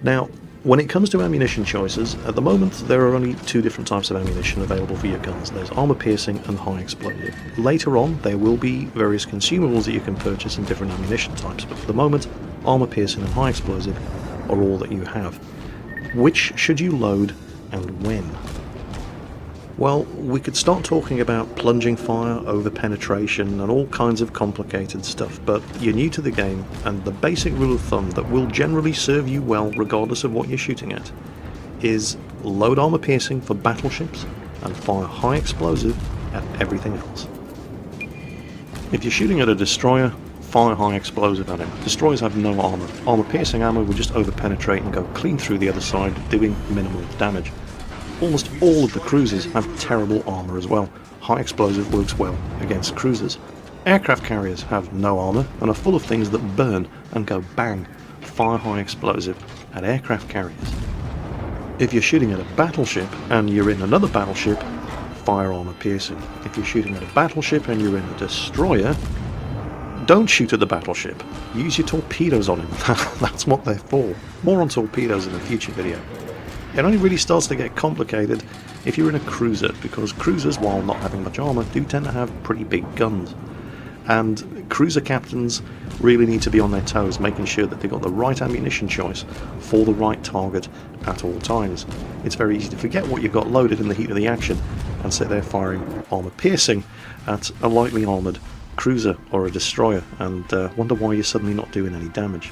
Now, when it comes to ammunition choices, at the moment there are only two different types of ammunition available for your guns. There's armor piercing and high explosive. Later on there will be various consumables that you can purchase in different ammunition types, but for the moment armor piercing and high explosive are all that you have. Which should you load and when? Well, we could start talking about plunging fire, over penetration and all kinds of complicated stuff, but you're new to the game, and the basic rule of thumb that will generally serve you well regardless of what you're shooting at is load armor piercing for battleships and fire high explosive at everything else. If you're shooting at a destroyer, fire high explosive at him. Destroyers have no armor. Armor piercing ammo will just over penetrate and go clean through the other side, doing minimal damage. Almost all of the cruisers have terrible armour as well. High explosive works well against cruisers. Aircraft carriers have no armour and are full of things that burn and go bang. Fire high explosive at aircraft carriers. If you're shooting at a battleship and you're in another battleship, fire armour piercing. If you're shooting at a battleship and you're in a destroyer, don't shoot at the battleship. Use your torpedoes on him. That's what they're for. More on torpedoes in a future video. It only really starts to get complicated if you're in a cruiser, because cruisers, while not having much armour, do tend to have pretty big guns. And cruiser captains really need to be on their toes, making sure that they've got the right ammunition choice for the right target at all times. It's very easy to forget what you've got loaded in the heat of the action and sit there firing armour piercing at a lightly armoured cruiser or a destroyer and wonder why you're suddenly not doing any damage.